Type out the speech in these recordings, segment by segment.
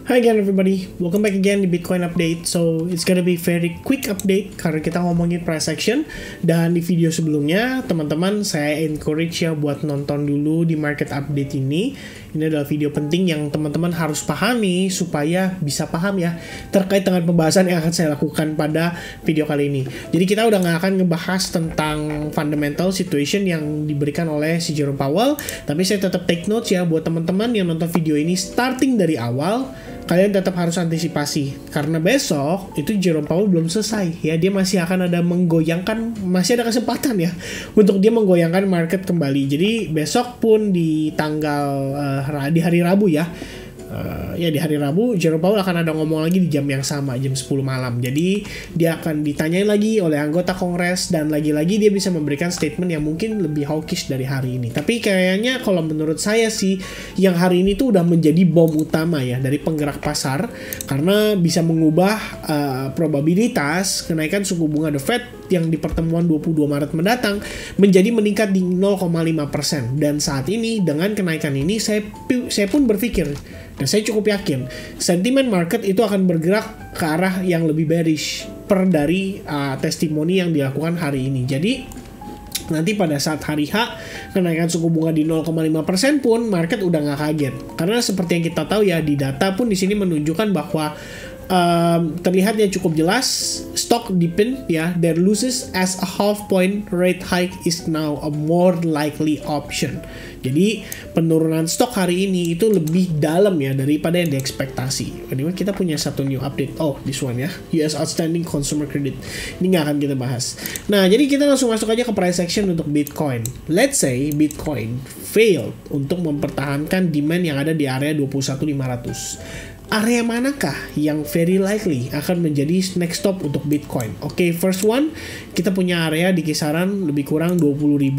Hi again everybody, welcome back again di Bitcoin update. So it's gonna be very quick update karena kita ngomongin price action. Dan di video sebelumnya teman-teman saya encourage ya buat nonton dulu di market update ini. Ini adalah video penting yang teman-teman harus pahami supaya bisa paham ya terkait dengan pembahasan yang akan saya lakukan pada video kali ini. Jadi kita udah nggak akan ngebahas tentang fundamental situation yang diberikan oleh si Jerome Powell, tapi saya tetap take notes ya buat teman-teman yang nonton video ini starting dari awal. Kalian tetap harus antisipasi karena besok itu Jerome Powell belum selesai ya, dia masih akan ada menggoyangkan, masih ada kesempatan ya untuk dia menggoyangkan market kembali. Jadi besok pun di tanggal di hari Rabu ya, di hari Rabu Jerome Powell akan ada ngomong lagi di jam yang sama, jam 10 malam. Jadi dia akan ditanyain lagi oleh anggota Kongres dan lagi-lagi dia bisa memberikan statement yang mungkin lebih hawkish dari hari ini. Tapi kayaknya kalau menurut saya sih yang hari ini tuh udah menjadi bom utama ya dari penggerak pasar karena bisa mengubah probabilitas kenaikan suku bunga The Fed yang di pertemuan 22 Maret mendatang menjadi meningkat di 0,5%. Dan saat ini dengan kenaikan ini saya pun berpikir dan saya cukup yakin sentimen market itu akan bergerak ke arah yang lebih bearish per dari testimoni yang dilakukan hari ini. Jadi nanti pada saat hari H kenaikan suku bunga di 0,5% pun market udah nggak kaget karena seperti yang kita tahu ya di data pun di sini menunjukkan bahwa terlihatnya cukup jelas stock deepen ya, their losses as a half point rate hike is now a more likely option. Jadi penurunan stok hari ini itu lebih dalam ya daripada yang diekspektasi. Anyway, kita punya satu new update. Oh, this one ya, US outstanding consumer credit. Ini nggak akan kita bahas. Nah, jadi kita langsung masuk aja ke price action untuk Bitcoin. Let's say Bitcoin failed untuk mempertahankan demand yang ada di area 21.500. Area manakah yang very likely akan menjadi next stop untuk Bitcoin? Oke, first one, kita punya area di kisaran lebih kurang $20.000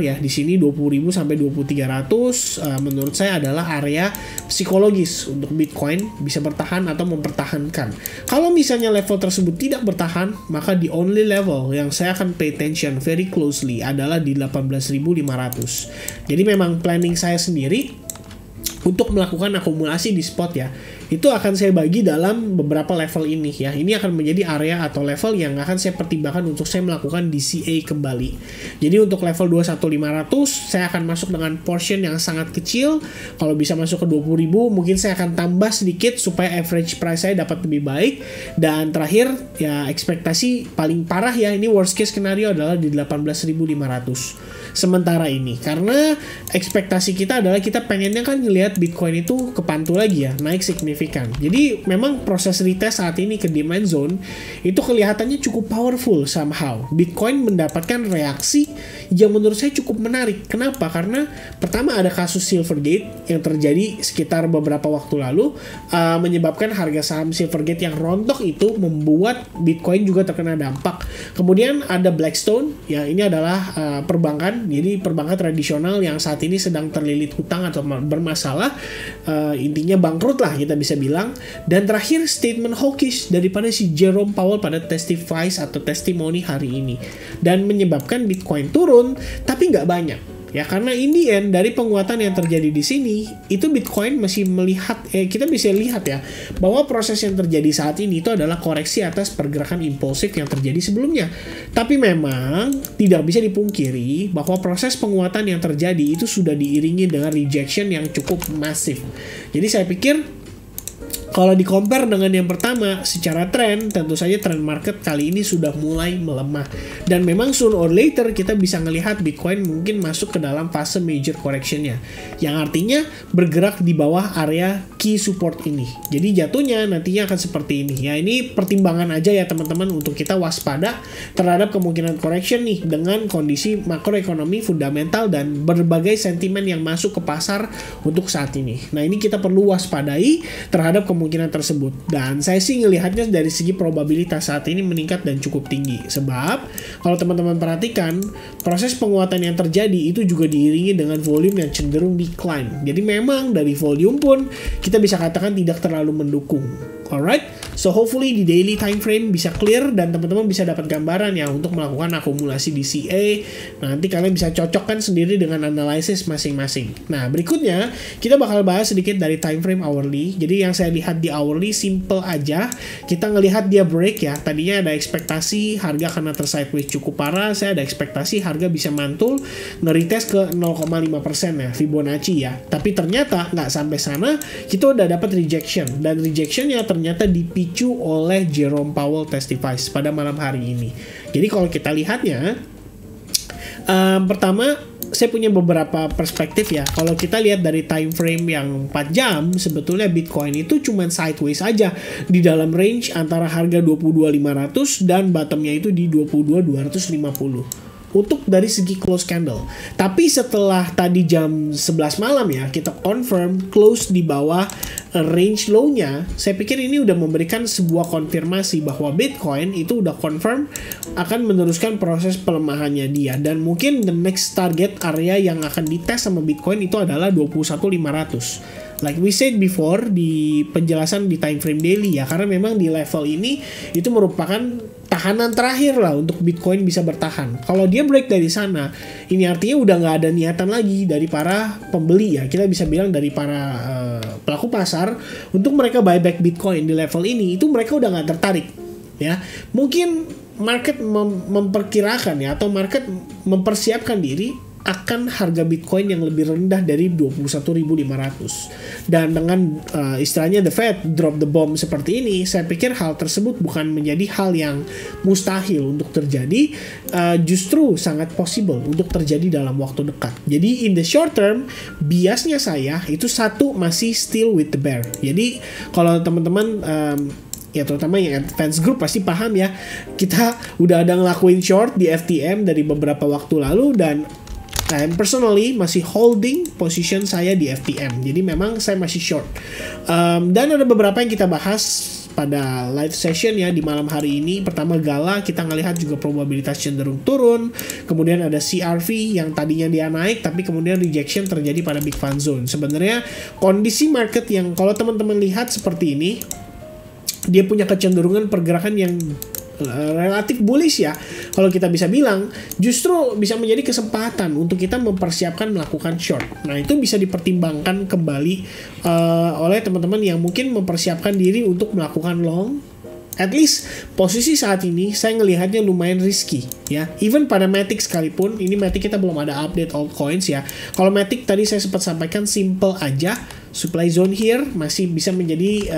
ya. Di sini 20.000 sampai 2300 menurut saya adalah area psikologis untuk Bitcoin bisa bertahan atau mempertahankan. Kalau misalnya level tersebut tidak bertahan, maka the only level yang saya akan pay attention very closely adalah di 18.500. Jadi memang planning saya sendiri untuk melakukan akumulasi di spot ya, itu akan saya bagi dalam beberapa level ini ya. Ini akan menjadi area atau level yang akan saya pertimbangkan untuk saya melakukan DCA kembali. Jadi untuk level 21.500 saya akan masuk dengan portion yang sangat kecil. Kalau bisa masuk ke 20.000 mungkin saya akan tambah sedikit supaya average price saya dapat lebih baik. Dan terakhir ya ekspektasi paling parah ya, ini worst case scenario adalah di 18.500 sementara ini, karena ekspektasi kita adalah kita pengennya kan ngelihat Bitcoin itu kepantul lagi ya, naik signifikan. Jadi memang proses retest saat ini ke demand zone itu kelihatannya cukup powerful somehow. Bitcoin mendapatkan reaksi yang menurut saya cukup menarik. Kenapa? Karena pertama ada kasus Silvergate yang terjadi sekitar beberapa waktu lalu, menyebabkan harga saham Silvergate yang rontok itu membuat Bitcoin juga terkena dampak. Kemudian ada Blackstone ya, ini adalah perbankan. Jadi perbankan tradisional yang saat ini sedang terlilit hutang atau bermasalah, intinya bangkrut lah kita bisa bilang. Dan terakhir statement hawkish daripada si Jerome Powell pada testifies atau testimoni hari ini dan menyebabkan Bitcoin turun tapi nggak banyak. Ya karena ini dari penguatan yang terjadi di sini itu Bitcoin masih melihat kita bisa lihat ya bahwa proses yang terjadi saat ini itu adalah koreksi atas pergerakan impulsif yang terjadi sebelumnya. Tapi memang tidak bisa dipungkiri bahwa proses penguatan yang terjadi itu sudah diiringi dengan rejection yang cukup masif. Jadi saya pikir kalau di-compare dengan yang pertama, secara tren, tentu saja tren market kali ini sudah mulai melemah. Dan memang soon or later kita bisa melihat Bitcoin mungkin masuk ke dalam fase major correction-nya. Yang artinya bergerak di bawah area key support ini. Jadi jatuhnya nantinya akan seperti ini. Ya ini pertimbangan aja ya teman-teman untuk kita waspada terhadap kemungkinan correction nih dengan kondisi makroekonomi fundamental dan berbagai sentimen yang masuk ke pasar untuk saat ini. Nah ini kita perlu waspadai terhadap kemungkinan tersebut. Dan saya sih ngelihatnya dari segi probabilitas saat ini meningkat dan cukup tinggi. Sebab kalau teman-teman perhatikan, proses penguatan yang terjadi itu juga diiringi dengan volume yang cenderung decline. Jadi memang dari volume pun kita bisa katakan tidak terlalu mendukung. Alright, So hopefully di daily time frame bisa clear dan teman-teman bisa dapat gambaran ya untuk melakukan akumulasi di CA. Nanti kalian bisa cocokkan sendiri dengan analisis masing-masing. Nah, berikutnya kita bakal bahas sedikit dari time frame hourly. Jadi yang saya lihat di hourly simple aja. Kita ngelihat dia break ya. Tadinya ada ekspektasi harga karena tersideways cukup parah. Saya ada ekspektasi harga bisa mantul nge-retest ke 0,5% ya Fibonacci ya. Tapi ternyata nggak sampai sana, kita udah dapat rejection dan rejectionnya ternyata dipicu oleh Jerome Powell testifies pada malam hari ini. Jadi kalau kita lihatnya, pertama saya punya beberapa perspektif ya. Kalau kita lihat dari time frame yang 4 jam, sebetulnya Bitcoin itu cuma sideways aja di dalam range antara harga 22.500 dan bottomnya itu di 22.250 untuk dari segi close candle. Tapi setelah tadi jam 11 malam ya, kita confirm close di bawah range low-nya, saya pikir ini udah memberikan sebuah konfirmasi bahwa Bitcoin itu udah confirm akan meneruskan proses pelemahannya dia. Dan mungkin the next target area yang akan dites sama Bitcoin itu adalah 21.500. Like we said before di penjelasan di time frame daily ya, karena memang di level ini itu merupakan tahanan terakhir lah untuk Bitcoin bisa bertahan. Kalau dia break dari sana, ini artinya udah nggak ada niatan lagi dari para pembeli ya. Kita bisa bilang dari para pelaku pasar untuk mereka buyback Bitcoin di level ini, itu mereka udah nggak tertarik ya. Mungkin market memperkirakan ya, atau market mempersiapkan diri akan harga Bitcoin yang lebih rendah dari 21.500. Dan dengan istilahnya the Fed drop the bomb seperti ini, saya pikir hal tersebut bukan menjadi hal yang mustahil untuk terjadi, justru sangat possible untuk terjadi dalam waktu dekat. Jadi in the short term, biasnya saya itu satu masih still with the bear. Jadi kalau teman-teman ya terutama yang advance group pasti paham ya, kita udah ada ngelakuin short di FTM dari beberapa waktu lalu dan I'm personally masih holding position saya di FTM. Jadi memang saya masih short. Dan ada beberapa yang kita bahas pada live session ya di malam hari ini. Pertama Gala, kita ngelihat juga probabilitas cenderung turun. Kemudian ada CRV yang tadinya dia naik tapi kemudian rejection terjadi pada Big Fan Zone. Sebenarnya kondisi market yang kalau teman-teman lihat seperti ini, dia punya kecenderungan pergerakan yang relatif bullish ya. Kalau kita bisa bilang, justru bisa menjadi kesempatan untuk kita mempersiapkan melakukan short. Nah, itu bisa dipertimbangkan kembali oleh teman-teman yang mungkin mempersiapkan diri untuk melakukan long. At least posisi saat ini saya ngelihatnya lumayan risky ya. Even pada Matic sekalipun, ini Matic kita belum ada update altcoins ya. Kalau Matic tadi saya sempat sampaikan simple aja. Supply zone here masih bisa menjadi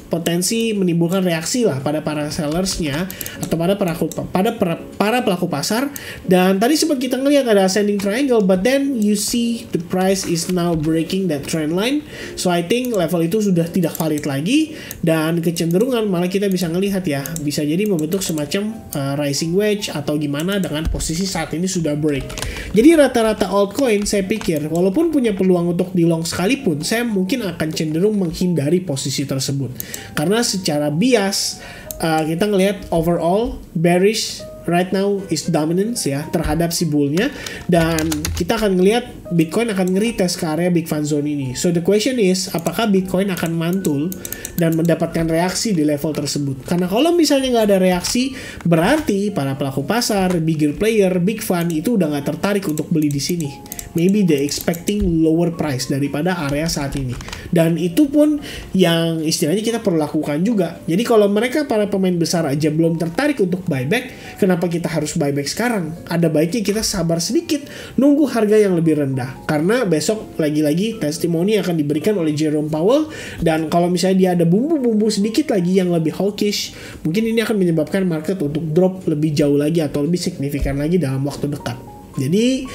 potensi menimbulkan reaksi lah pada para sellersnya atau pada para pelaku pasar. Dan tadi sempat kita ngelihat ada ascending triangle, but then you see the price is now breaking that trend line. So I think level itu sudah tidak valid lagi dan kecenderungan malah kita bisa ngelihat ya, bisa jadi membentuk semacam rising wedge atau gimana dengan posisi saat ini sudah break. Jadi rata-rata altcoin saya pikir walaupun punya peluang untuk di long sekalipun, saya mungkin akan cenderung menghindari posisi tersebut karena secara bias kita ngelihat overall bearish right now is dominance ya terhadap si bullnya, dan kita akan ngelihat Bitcoin akan nge-retest ke area Big Fan Zone ini. So the question is, apakah Bitcoin akan mantul dan mendapatkan reaksi di level tersebut? Karena kalau misalnya nggak ada reaksi, berarti para pelaku pasar, bigger player, big fund itu udah nggak tertarik untuk beli di sini. Maybe they expecting lower price daripada area saat ini. Dan itu pun yang istilahnya kita perlu lakukan juga. Jadi kalau mereka para pemain besar aja belum tertarik untuk buyback, kenapa kita harus buyback sekarang? Ada baiknya kita sabar sedikit, nunggu harga yang lebih rendah. Karena besok lagi-lagi testimoni akan diberikan oleh Jerome Powell, dan kalau misalnya dia ada bumbu-bumbu sedikit lagi yang lebih hawkish, mungkin ini akan menyebabkan market untuk drop lebih jauh lagi atau lebih signifikan lagi dalam waktu dekat. Jadi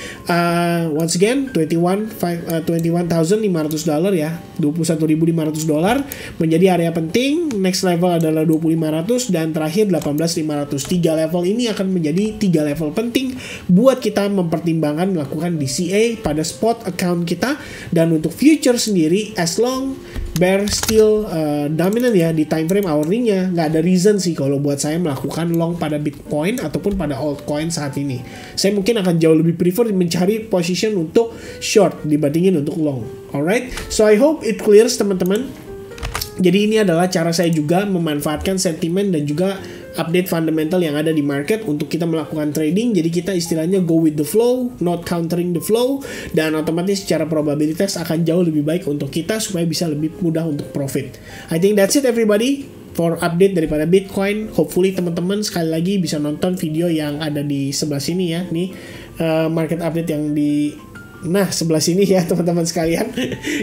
once again $21,500 ya, $21.500 menjadi area penting. Next level adalah 2.500 dan terakhir 18.500. 3 level ini akan menjadi 3 level penting buat kita mempertimbangkan melakukan DCA pada spot account kita. Dan untuk future sendiri, as long bear still dominant ya di time frame hourly-nya, nggak ada reason sih kalau buat saya melakukan long pada Bitcoin ataupun pada altcoin saat ini. Saya mungkin akan jauh lebih prefer mencari position untuk short dibandingin untuk long. Alright, so I hope it clears teman-teman. Jadi ini adalah cara saya juga memanfaatkan sentimen dan juga update fundamental yang ada di market untuk kita melakukan trading. Jadi kita istilahnya go with the flow, not countering the flow, dan otomatis secara probabilitas akan jauh lebih baik untuk kita supaya bisa lebih mudah untuk profit. I think that's it everybody for update daripada Bitcoin. Hopefully teman-teman sekali lagi bisa nonton video yang ada di sebelah sini ya. Nih market update yang di sebelah sini ya teman-teman sekalian.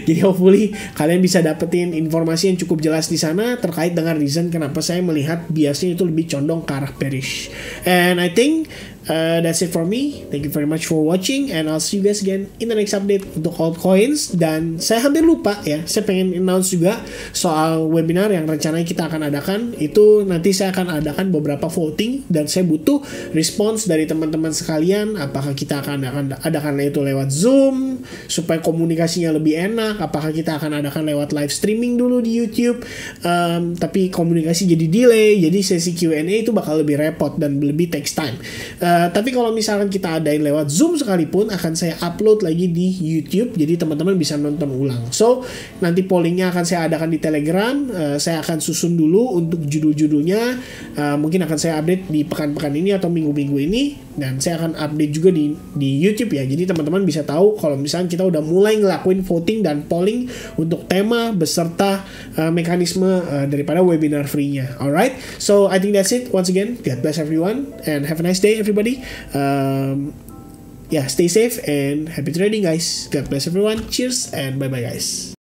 Jadi hopefully kalian bisa dapetin informasi yang cukup jelas di sana terkait dengan reason kenapa saya melihat biasanya itu lebih condong ke arah bearish. And I think that's it for me. Thank you very much for watching, and I'll see you guys again in the next update untuk altcoins. Dan saya hampir lupa ya, saya pengen announce juga soal webinar yang rencananya kita akan adakan. Itu nanti saya akan adakan beberapa voting, dan saya butuh respons dari teman-teman sekalian. Apakah kita akan adakan itu lewat Zoom supaya komunikasinya lebih enak, apakah kita akan adakan lewat live streaming dulu di YouTube, tapi komunikasi jadi delay, jadi sesi Q&A itu bakal lebih repot dan lebih takes time. Tapi kalau misalkan kita adain lewat Zoom sekalipun, akan saya upload lagi di YouTube, jadi teman-teman bisa nonton ulang. So nanti pollingnya akan saya adakan di Telegram. Saya akan susun dulu untuk judul-judulnya. Mungkin akan saya update di pekan-pekan ini atau minggu-minggu ini, dan saya akan update juga di YouTube ya. Jadi teman-teman bisa tahu kalau misalkan kita udah mulai ngelakuin voting dan polling untuk tema beserta mekanisme daripada webinar free-nya. Alright, so I think that's it. Once again, God bless everyone and have a nice day everybody. Stay safe and happy trading guys. God bless everyone. Cheers and bye bye guys.